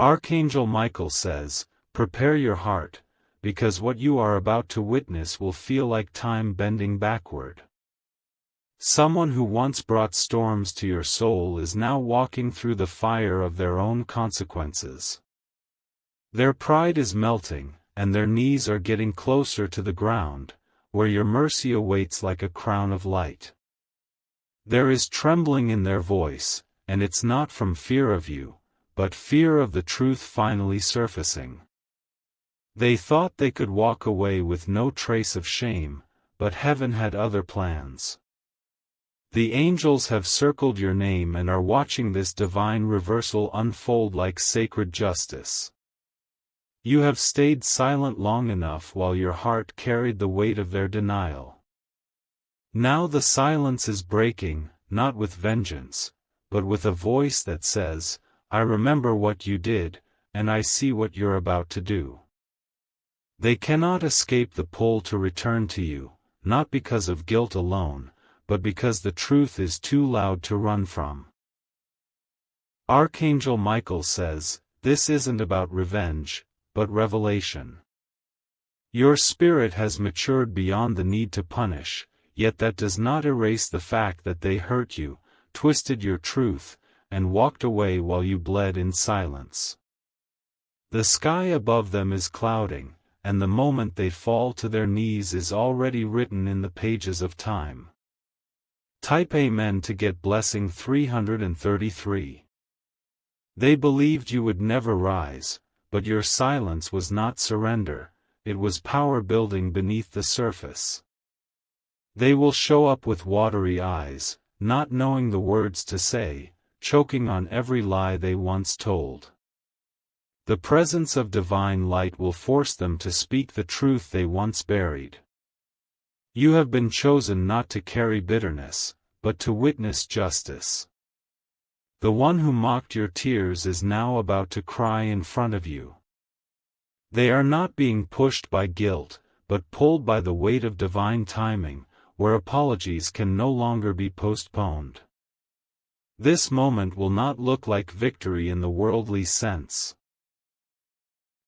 Archangel Michael says, "Prepare your heart, because what you are about to witness will feel like time bending backward." Someone who once brought storms to your soul is now walking through the fire of their own consequences. Their pride is melting, and their knees are getting closer to the ground, where your mercy awaits like a crown of light. There is trembling in their voice, and it's not from fear of you, but fear of the truth finally surfacing. They thought they could walk away with no trace of shame, but heaven had other plans. The angels have circled your name and are watching this divine reversal unfold like sacred justice. You have stayed silent long enough while your heart carried the weight of their denial. Now the silence is breaking, not with vengeance, but with a voice that says, "I remember what you did, and I see what you're about to do." They cannot escape the pull to return to you, not because of guilt alone, but because the truth is too loud to run from. Archangel Michael says, "This isn't about revenge, but revelation." Your spirit has matured beyond the need to punish, yet that does not erase the fact that they hurt you, twisted your truth, and walked away while you bled in silence. The sky above them is clouding, and the moment they fall to their knees is already written in the pages of time. Type Amen to get blessing 333. They believed you would never rise, but your silence was not surrender, it was power building beneath the surface. They will show up with watery eyes, not knowing the words to say, choking on every lie they once told. The presence of divine light will force them to speak the truth they once buried. You have been chosen not to carry bitterness, but to witness justice. The one who mocked your tears is now about to cry in front of you. They are not being pushed by guilt, but pulled by the weight of divine timing, where apologies can no longer be postponed. This moment will not look like victory in the worldly sense.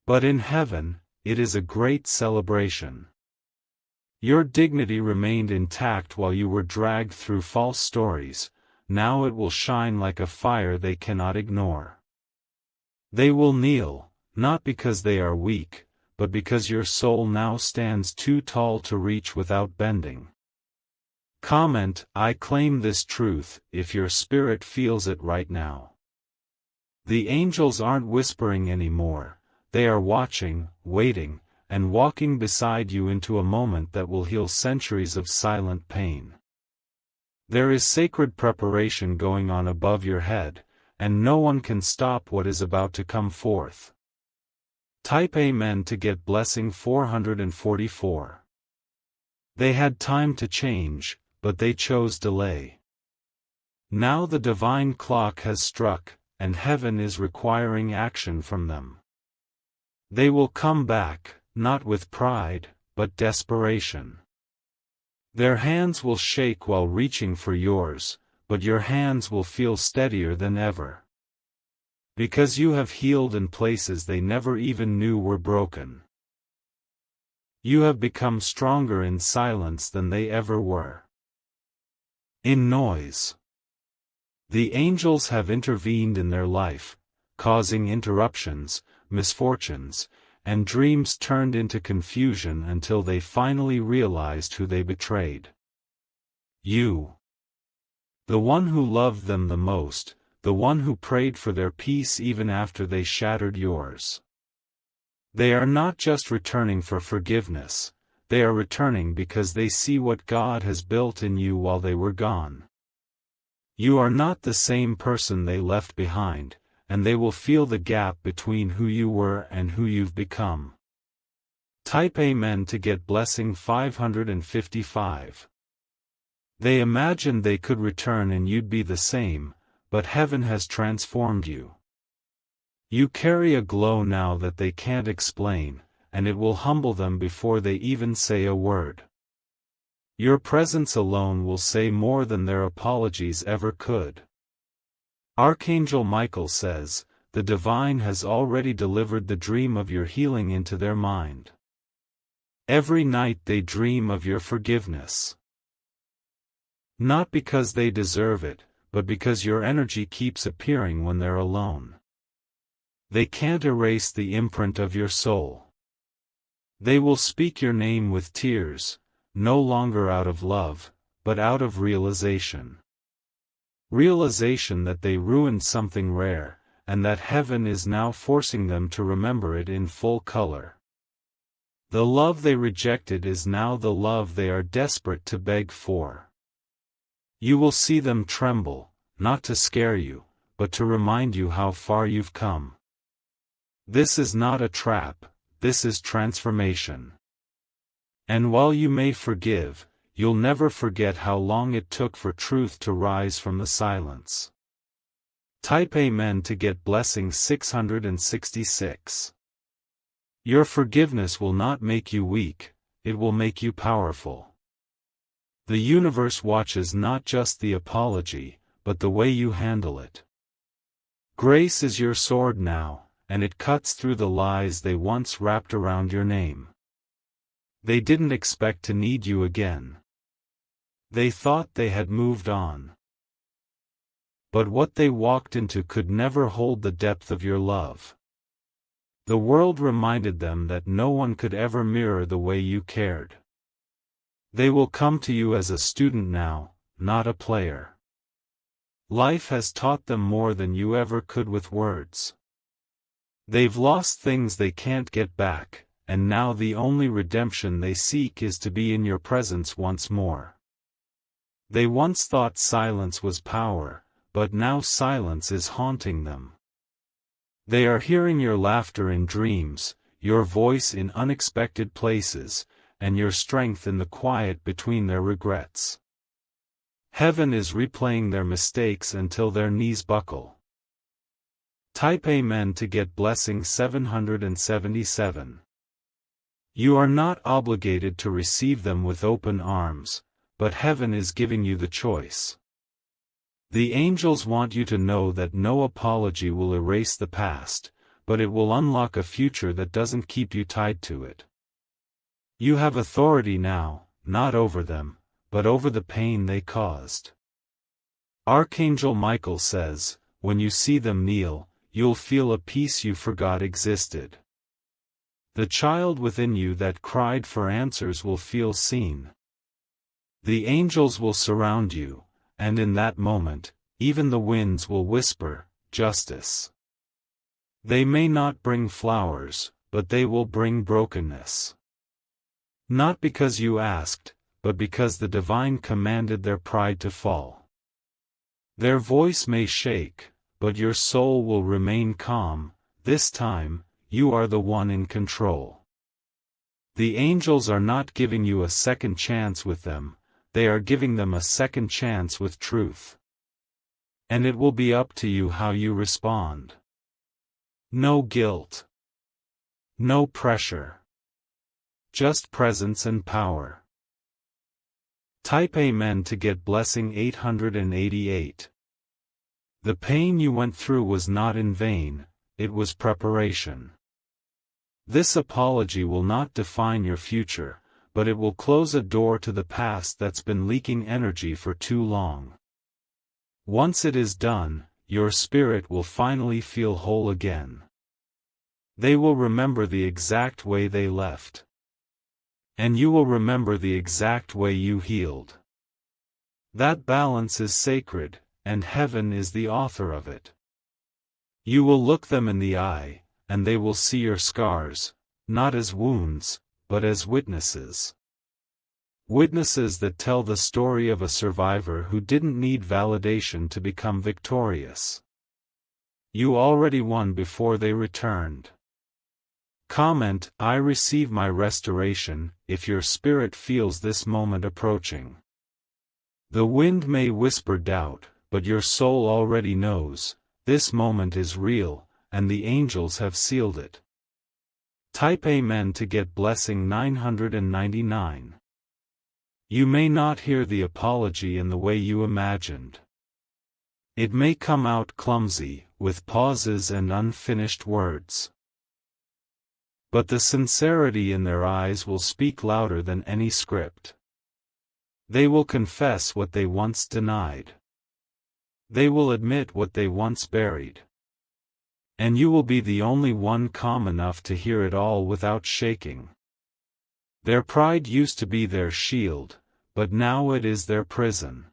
But in heaven, it is a great celebration. Your dignity remained intact while you were dragged through false stories, now it will shine like a fire they cannot ignore. They will kneel, not because they are weak, but because your soul now stands too tall to reach without bending. Comment, "I claim this truth," if your spirit feels it right now. The angels aren't whispering anymore, they are watching, waiting, and walking beside you into a moment that will heal centuries of silent pain. There is sacred preparation going on above your head, and no one can stop what is about to come forth. Type Amen to get blessing 444. They had time to change, but they chose delay. Now the divine clock has struck, and heaven is requiring action from them. They will come back, not with pride, but desperation. Their hands will shake while reaching for yours, but your hands will feel steadier than ever. Because you have healed in places they never even knew were broken. You have become stronger in silence than they ever were. In noise. The angels have intervened in their life, causing interruptions, misfortunes, and dreams turned into confusion until they finally realized who they betrayed. You. The one who loved them the most, the one who prayed for their peace even after they shattered yours. They are not just returning for forgiveness, they are returning because they see what God has built in you while they were gone. You are not the same person they left behind, and they will feel the gap between who you were and who you've become. Type Amen to get blessing 555. They imagined they could return and you'd be the same, but heaven has transformed you. You carry a glow now that they can't explain, and it will humble them before they even say a word. Your presence alone will say more than their apologies ever could. Archangel Michael says, the divine has already delivered the dream of your healing into their mind. Every night they dream of your forgiveness. Not because they deserve it, but because your energy keeps appearing when they're alone. They can't erase the imprint of your soul. They will speak your name with tears, no longer out of love, but out of realization. Realization that they ruined something rare, and that heaven is now forcing them to remember it in full color. The love they rejected is now the love they are desperate to beg for. You will see them tremble, not to scare you, but to remind you how far you've come. This is not a trap, this is transformation. And while you may forgive, you'll never forget how long it took for truth to rise from the silence. Type Amen to get blessing 666. Your forgiveness will not make you weak, it will make you powerful. The universe watches not just the apology, but the way you handle it. Grace is your sword now, and it cuts through the lies they once wrapped around your name. They didn't expect to need you again. They thought they had moved on. But what they walked into could never hold the depth of your love. The world reminded them that no one could ever mirror the way you cared. They will come to you as a student now, not a player. Life has taught them more than you ever could with words. They've lost things they can't get back, and now the only redemption they seek is to be in your presence once more. They once thought silence was power, but now silence is haunting them. They are hearing your laughter in dreams, your voice in unexpected places, and your strength in the quiet between their regrets. Heaven is replaying their mistakes until their knees buckle. Type Amen to get blessing 777. You are not obligated to receive them with open arms, but heaven is giving you the choice. The angels want you to know that no apology will erase the past, but it will unlock a future that doesn't keep you tied to it. You have authority now, not over them, but over the pain they caused. Archangel Michael says, when you see them kneel, you'll feel a peace you forgot existed. The child within you that cried for answers will feel seen. The angels will surround you, and in that moment, even the winds will whisper, justice. They may not bring flowers, but they will bring brokenness. Not because you asked, but because the divine commanded their pride to fall. Their voice may shake, but your soul will remain calm. This time, you are the one in control. The angels are not giving you a second chance with them, they are giving them a second chance with truth. And it will be up to you how you respond. No guilt. No pressure. Just presence and power. Type Amen to get blessing 888. The pain you went through was not in vain, it was preparation. This apology will not define your future, but it will close a door to the past that's been leaking energy for too long. Once it is done, your spirit will finally feel whole again. They will remember the exact way they left. And you will remember the exact way you healed. That balance is sacred, and heaven is the author of it. You will look them in the eye, and they will see your scars, not as wounds, but as witnesses. Witnesses that tell the story of a survivor who didn't need validation to become victorious. You already won before they returned. Comment, I receive my restoration, if your spirit feels this moment approaching. The wind may whisper doubt, but your soul already knows, this moment is real, and the angels have sealed it. Type Amen to get blessing 999. You may not hear the apology in the way you imagined. It may come out clumsy, with pauses and unfinished words. But the sincerity in their eyes will speak louder than any script. They will confess what they once denied. They will admit what they once buried. And you will be the only one calm enough to hear it all without shaking. Their pride used to be their shield, but now it is their prison.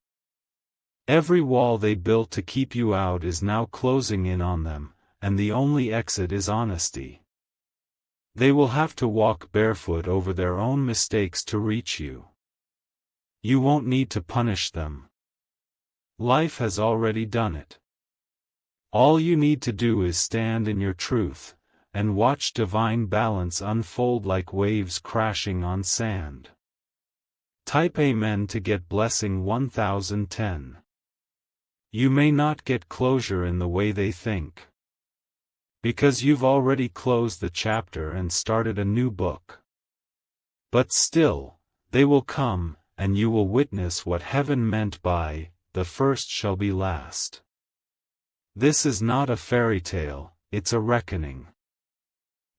Every wall they built to keep you out is now closing in on them, and the only exit is honesty. They will have to walk barefoot over their own mistakes to reach you. You won't need to punish them. Life has already done it. All you need to do is stand in your truth, and watch divine balance unfold like waves crashing on sand. Type Amen to get blessing 1010. You may not get closure in the way they think. Because you've already closed the chapter and started a new book. But still, they will come, and you will witness what heaven meant by, the first shall be last. This is not a fairy tale, it's a reckoning.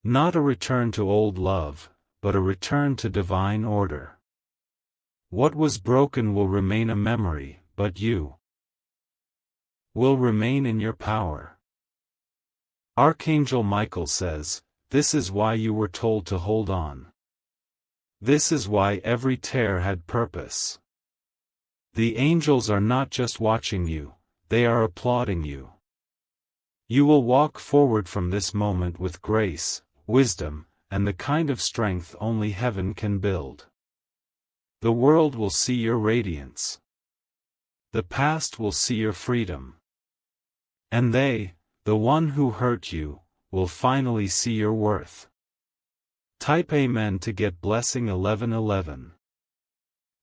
Not a return to old love, but a return to divine order. What was broken will remain a memory, but you will remain in your power. Archangel Michael says, this is why you were told to hold on. This is why every tear had purpose. The angels are not just watching you, they are applauding you. You will walk forward from this moment with grace, wisdom, and the kind of strength only heaven can build. The world will see your radiance. The past will see your freedom. And they, the one who hurt you, will finally see your worth. Type Amen to get blessing 1111.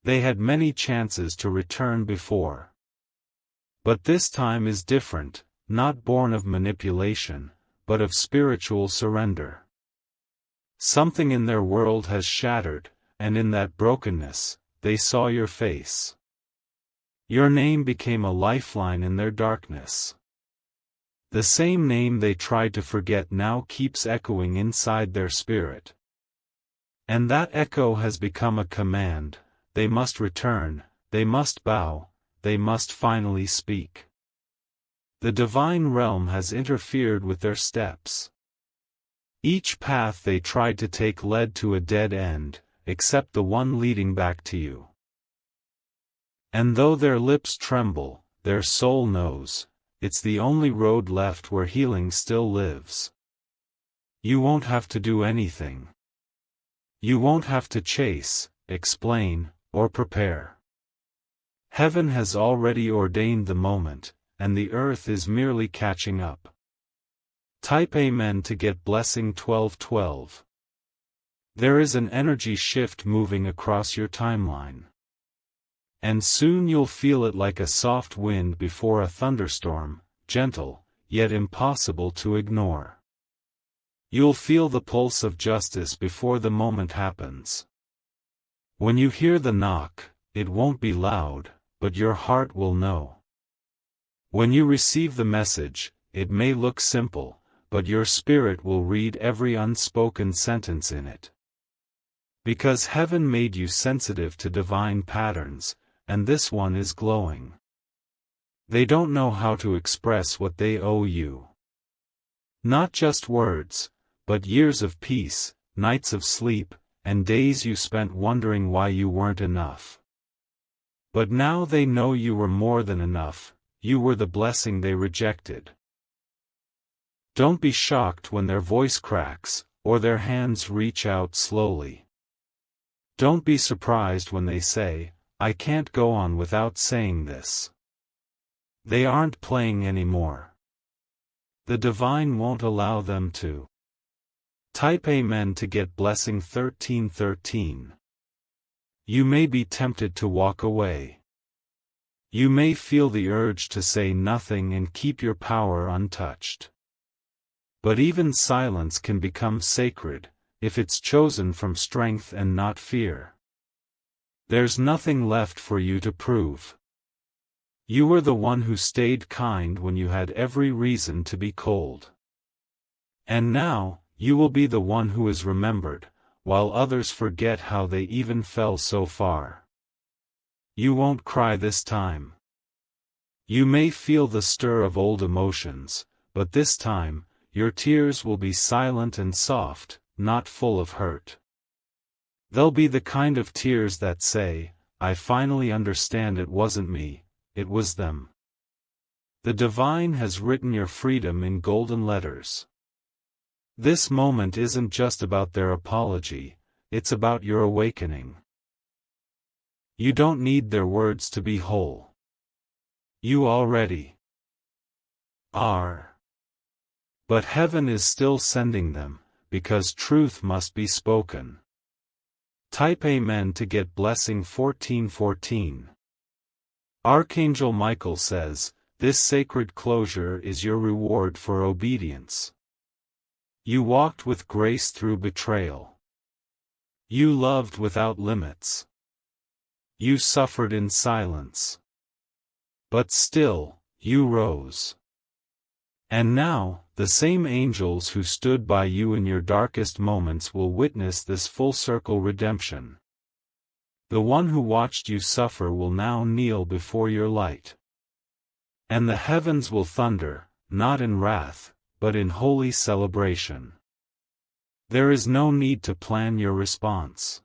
They had many chances to return before. But this time is different, not born of manipulation, but of spiritual surrender. Something in their world has shattered, and in that brokenness, they saw your face. Your name became a lifeline in their darkness. The same name they tried to forget now keeps echoing inside their spirit. And that echo has become a command: they must return, they must bow, they must finally speak. The divine realm has interfered with their steps. Each path they tried to take led to a dead end, except the one leading back to you. And though their lips tremble, their soul knows, it's the only road left where healing still lives. You won't have to do anything. You won't have to chase, explain, or prepare. Heaven has already ordained the moment, and the earth is merely catching up. Type Amen to get blessing 1212. There is an energy shift moving across your timeline. And soon you'll feel it like a soft wind before a thunderstorm, gentle, yet impossible to ignore. You'll feel the pulse of justice before the moment happens. When you hear the knock, it won't be loud, but your heart will know. When you receive the message, it may look simple, but your spirit will read every unspoken sentence in it. Because heaven made you sensitive to divine patterns, and this one is glowing. They don't know how to express what they owe you. Not just words, but years of peace, nights of sleep, and days you spent wondering why you weren't enough. But now they know you were more than enough, you were the blessing they rejected. Don't be shocked when their voice cracks, or their hands reach out slowly. Don't be surprised when they say, I can't go on without saying this. They aren't playing anymore. The divine won't allow them to. Type Amen to get blessing 1313. You may be tempted to walk away. You may feel the urge to say nothing and keep your power untouched. But even silence can become sacred, if it's chosen from strength and not fear. There's nothing left for you to prove. You were the one who stayed kind when you had every reason to be cold. And now, you will be the one who is remembered, while others forget how they even fell so far. You won't cry this time. You may feel the stir of old emotions, but this time, your tears will be silent and soft, not full of hurt. They'll be the kind of tears that say, I finally understand it wasn't me, it was them. The divine has written your freedom in golden letters. This moment isn't just about their apology, it's about your awakening. You don't need their words to be whole. You already are. But heaven is still sending them, because truth must be spoken. Type Amen to get blessing 1414. Archangel Michael says, this sacred closure is your reward for obedience. You walked with grace through betrayal. You loved without limits. You suffered in silence. But still, you rose. And now, the same angels who stood by you in your darkest moments will witness this full-circle redemption. The one who watched you suffer will now kneel before your light. And the heavens will thunder, not in wrath, but in holy celebration. There is no need to plan your response.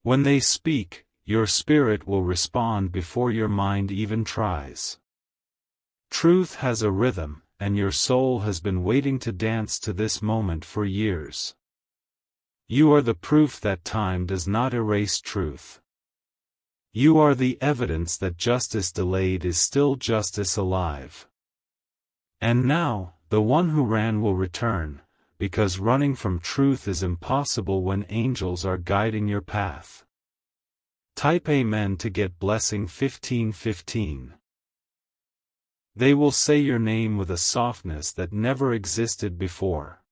When they speak, your spirit will respond before your mind even tries. Truth has a rhythm, and your soul has been waiting to dance to this moment for years. You are the proof that time does not erase truth. You are the evidence that justice delayed is still justice alive. And now, the one who ran will return, because running from truth is impossible when angels are guiding your path. Type Amen to get blessing 1515. They will say your name with a softness that never existed before.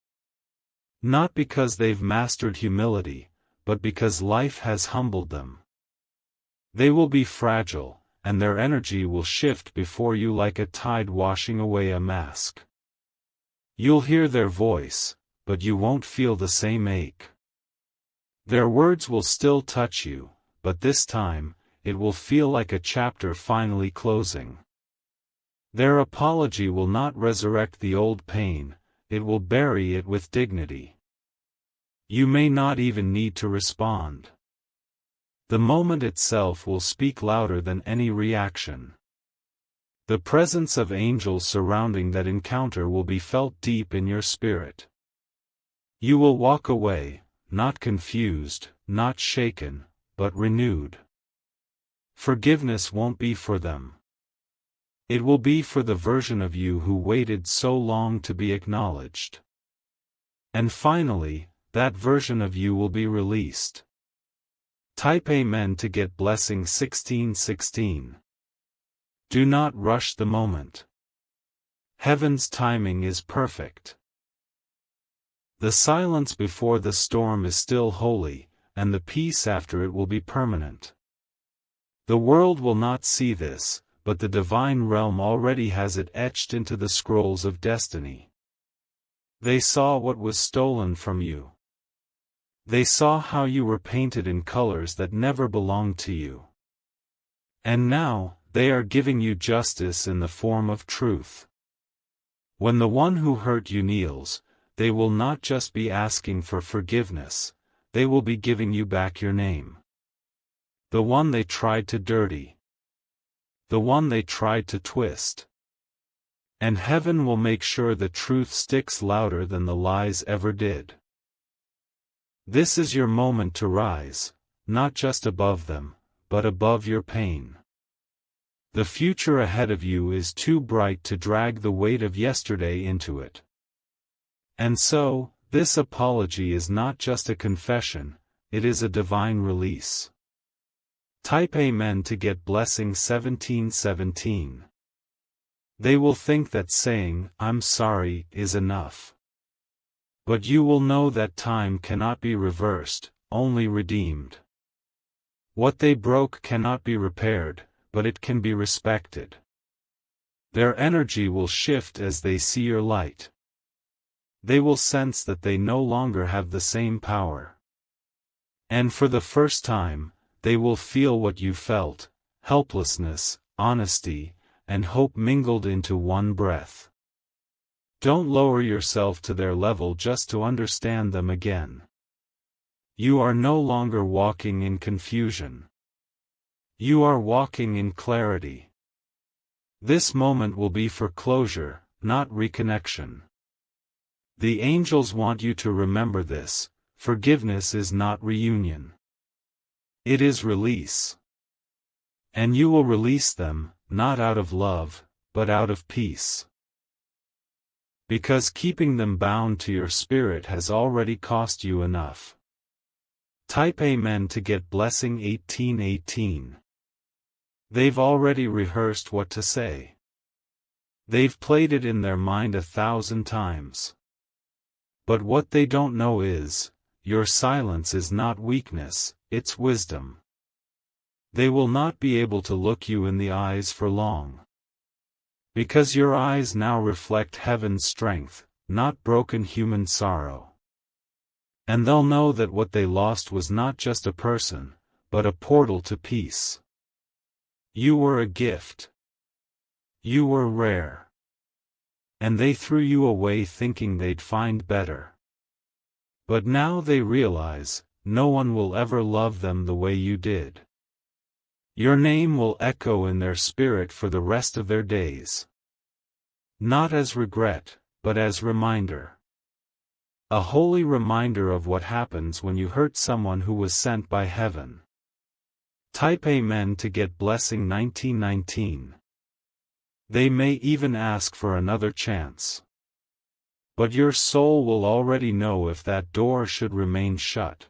Not because they've mastered humility, but because life has humbled them. They will be fragile, and their energy will shift before you like a tide washing away a mask. You'll hear their voice, but you won't feel the same ache. Their words will still touch you, but this time, it will feel like a chapter finally closing. Their apology will not resurrect the old pain, it will bury it with dignity. You may not even need to respond. The moment itself will speak louder than any reaction. The presence of angels surrounding that encounter will be felt deep in your spirit. You will walk away, not confused, not shaken, but renewed. Forgiveness won't be for them. It will be for the version of you who waited so long to be acknowledged. And finally, that version of you will be released. Type Amen to get blessing 1616. Do not rush the moment. Heaven's timing is perfect. The silence before the storm is still holy, and the peace after it will be permanent. The world will not see this, but the divine realm already has it etched into the scrolls of destiny. They saw what was stolen from you. They saw how you were painted in colors that never belonged to you. And now, they are giving you justice in the form of truth. When the one who hurt you kneels, they will not just be asking for forgiveness, they will be giving you back your name. The one they tried to dirty. The one they tried to twist. And heaven will make sure the truth sticks louder than the lies ever did. This is your moment to rise, not just above them, but above your pain. The future ahead of you is too bright to drag the weight of yesterday into it. And so, this apology is not just a confession, it is a divine release. Type Amen to get blessing 1717. They will think that saying, "I'm sorry," is enough. But you will know that time cannot be reversed, only redeemed. What they broke cannot be repaired, but it can be respected. Their energy will shift as they see your light. They will sense that they no longer have the same power. And for the first time, they will feel what you felt: helplessness, honesty, and hope mingled into one breath. Don't lower yourself to their level just to understand them again. You are no longer walking in confusion. You are walking in clarity. This moment will be for closure, not reconnection. The angels want you to remember this: forgiveness is not reunion. It is release. And you will release them, not out of love, but out of peace. Because keeping them bound to your spirit has already cost you enough. Type Amen to get blessing 1818. They've already rehearsed what to say. They've played it in their mind 1,000 times. But what they don't know is, your silence is not weakness, it's wisdom. They will not be able to look you in the eyes for long. Because your eyes now reflect heaven's strength, not broken human sorrow. And they'll know that what they lost was not just a person, but a portal to peace. You were a gift. You were rare. And they threw you away thinking they'd find better. But now they realize, no one will ever love them the way you did. Your name will echo in their spirit for the rest of their days. Not as regret, but as reminder. A holy reminder of what happens when you hurt someone who was sent by heaven. Type Amen to get blessing 1919. They may even ask for another chance. But your soul will already know if that door should remain shut.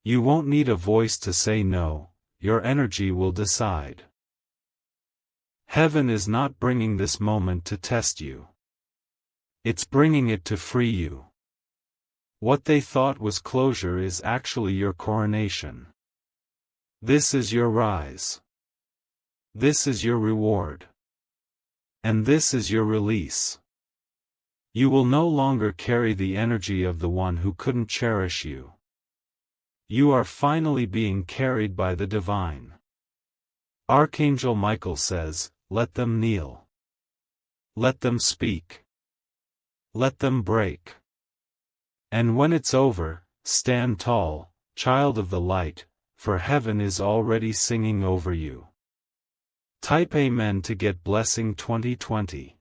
You won't need a voice to say no, your energy will decide. Heaven is not bringing this moment to test you. It's bringing it to free you. What they thought was closure is actually your coronation. This is your rise. This is your reward. And this is your release. You will no longer carry the energy of the one who couldn't cherish you. You are finally being carried by the divine. Archangel Michael says, let them kneel. Let them speak. Let them break. And when it's over, stand tall, child of the light, for heaven is already singing over you. Type Amen to get blessing 2020.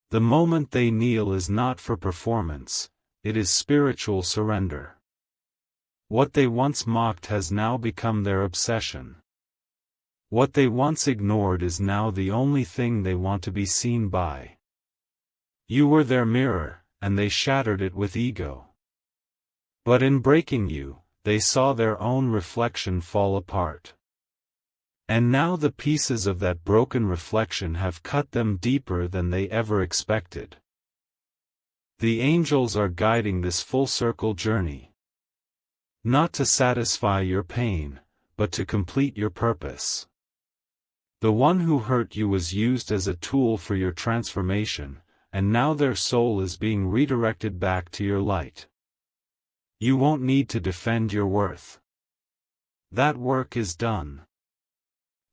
The moment they kneel is not for performance, it is spiritual surrender. What they once mocked has now become their obsession. What they once ignored is now the only thing they want to be seen by. You were their mirror, and they shattered it with ego. But in breaking you, they saw their own reflection fall apart. And now the pieces of that broken reflection have cut them deeper than they ever expected. The angels are guiding this full circle journey. Not to satisfy your pain, but to complete your purpose. The one who hurt you was used as a tool for your transformation, and now their soul is being redirected back to your light. You won't need to defend your worth. That work is done.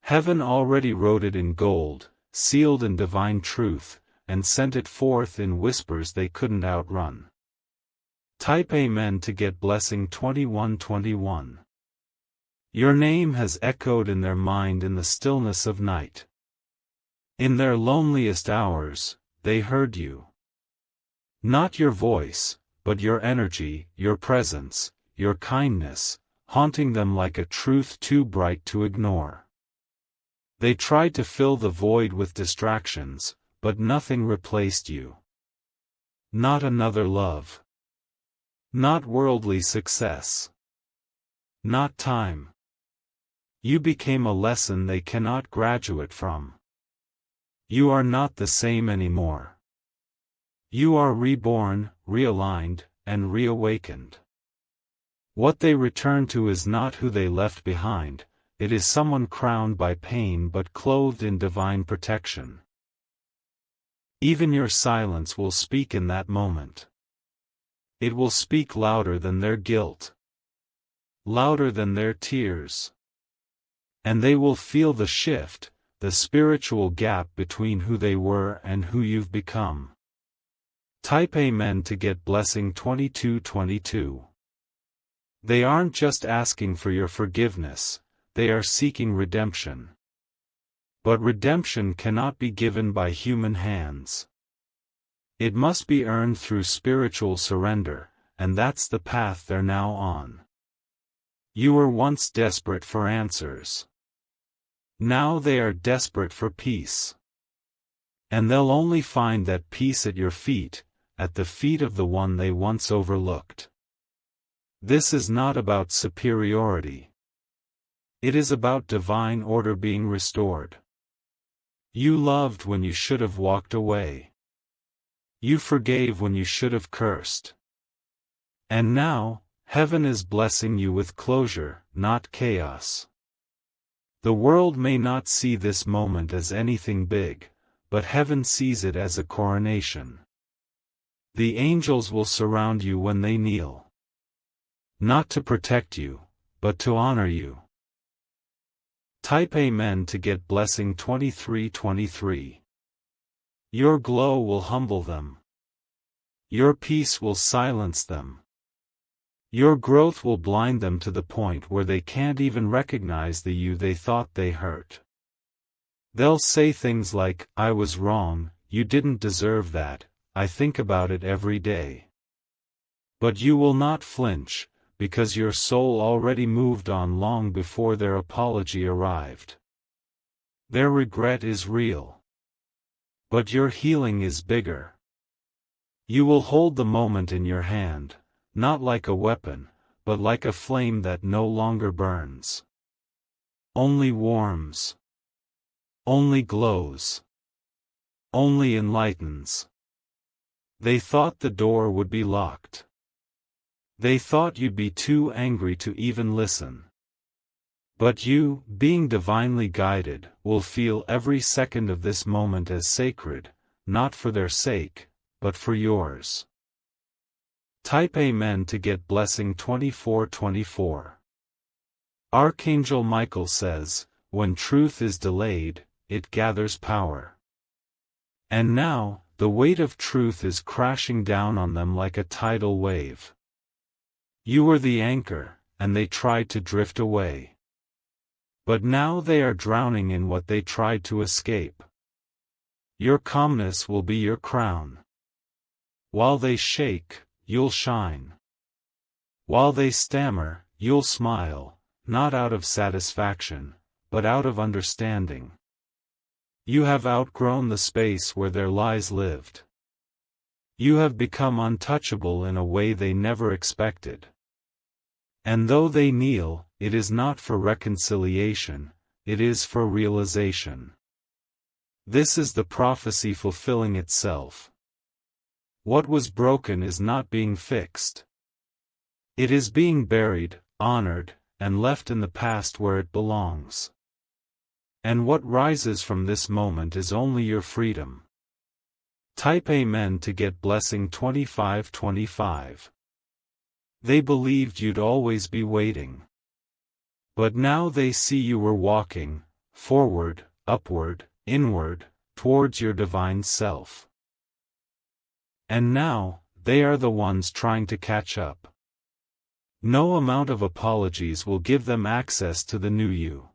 Heaven already wrote it in gold, sealed in divine truth, and sent it forth in whispers they couldn't outrun. Type Amen to get blessing 2121. Your name has echoed in their mind in the stillness of night. In their loneliest hours, they heard you. Not your voice, but your energy, your presence, your kindness, haunting them like a truth too bright to ignore. They tried to fill the void with distractions, but nothing replaced you. Not another love. Not worldly success. Not time. You became a lesson they cannot graduate from. You are not the same anymore. You are reborn, realigned, and reawakened. What they return to is not who they left behind, it is someone crowned by pain but clothed in divine protection. Even your silence will speak in that moment. It will speak louder than their guilt, louder than their tears. And they will feel the shift, the spiritual gap between who they were and who you've become. Type Amen to get blessing 2222. They aren't just asking for your forgiveness, they are seeking redemption. But redemption cannot be given by human hands. It must be earned through spiritual surrender, and that's the path they're now on. You were once desperate for answers. Now they are desperate for peace. And they'll only find that peace at your feet, at the feet of the one they once overlooked. This is not about superiority. It is about divine order being restored. You loved when you should have walked away. You forgave when you should have cursed. And now, heaven is blessing you with closure, not chaos. The world may not see this moment as anything big, but heaven sees it as a coronation. The angels will surround you when they kneel. Not to protect you, but to honor you. Type Amen to get blessing 2323. Your glow will humble them. Your peace will silence them. Your growth will blind them to the point where they can't even recognize the you they thought they hurt. They'll say things like, "I was wrong, you didn't deserve that, I think about it every day." But you will not flinch, because your soul already moved on long before their apology arrived. Their regret is real. But your healing is bigger. You will hold the moment in your hand, not like a weapon, but like a flame that no longer burns. Only warms. Only glows. Only enlightens. They thought the door would be locked. They thought you'd be too angry to even listen. But you, being divinely guided, will feel every second of this moment as sacred, not for their sake, but for yours. Type Amen to get blessing 2424. Archangel Michael says, "When truth is delayed, it gathers power." And now, the weight of truth is crashing down on them like a tidal wave. You were the anchor, and they tried to drift away. But now they are drowning in what they tried to escape. Your calmness will be your crown. While they shake, you'll shine. While they stammer, you'll smile, not out of satisfaction, but out of understanding. You have outgrown the space where their lies lived. You have become untouchable in a way they never expected. And though they kneel, it is not for reconciliation, it is for realization. This is the prophecy fulfilling itself. What was broken is not being fixed. It is being buried, honored, and left in the past where it belongs. And what rises from this moment is only your freedom. Type Amen to get blessing 2525. They believed you'd always be waiting. But now they see you were walking, forward, upward, inward, towards your divine self. And now, they are the ones trying to catch up. No amount of apologies will give them access to the new you.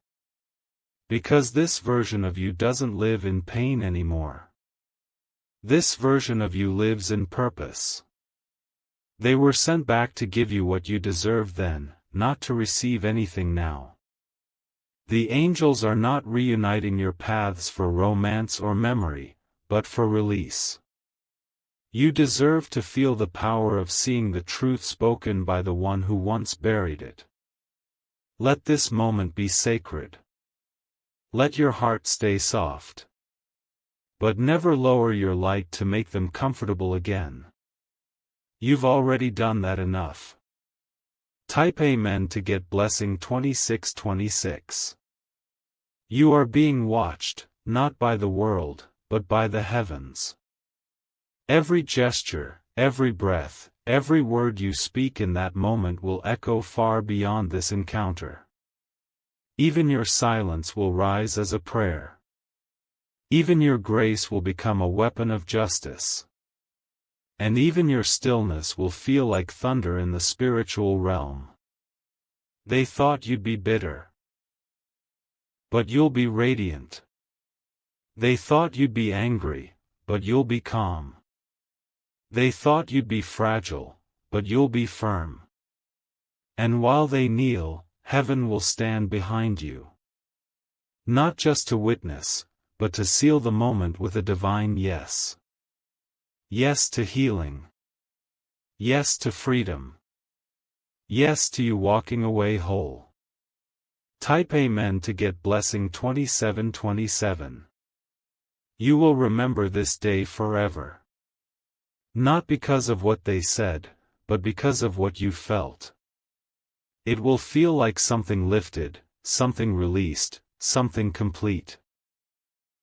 Because this version of you doesn't live in pain anymore. This version of you lives in purpose. They were sent back to give you what you deserved then, not to receive anything now. The angels are not reuniting your paths for romance or memory, but for release. You deserve to feel the power of seeing the truth spoken by the one who once buried it. Let this moment be sacred. Let your heart stay soft. But never lower your light to make them comfortable again. You've already done that enough. Type Amen to get blessing 2626. You are being watched, not by the world, but by the heavens. Every gesture, every breath, every word you speak in that moment will echo far beyond this encounter. Even your silence will rise as a prayer. Even your grace will become a weapon of justice. And even your stillness will feel like thunder in the spiritual realm. They thought you'd be bitter. But you'll be radiant. They thought you'd be angry, but you'll be calm. They thought you'd be fragile, but you'll be firm. And while they kneel, heaven will stand behind you. Not just to witness, but to seal the moment with a divine yes. Yes to healing. Yes to freedom. Yes to you walking away whole. Type Amen to get blessing 2727. You will remember this day forever. Not because of what they said, but because of what you felt. It will feel like something lifted, something released, something complete.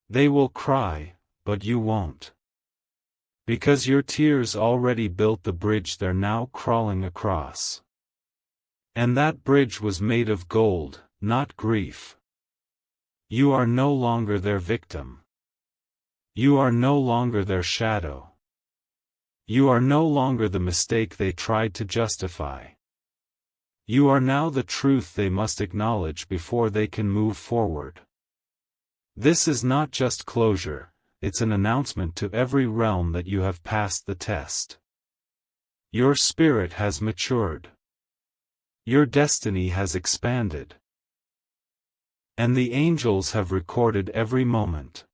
They will cry, but you won't. Because your tears already built the bridge they're now crawling across. And that bridge was made of gold, not grief. You are no longer their victim. You are no longer their shadow. You are no longer the mistake they tried to justify. You are now the truth they must acknowledge before they can move forward. This is not just closure, it's an announcement to every realm that you have passed the test. Your spirit has matured. Your destiny has expanded. And the angels have recorded every moment.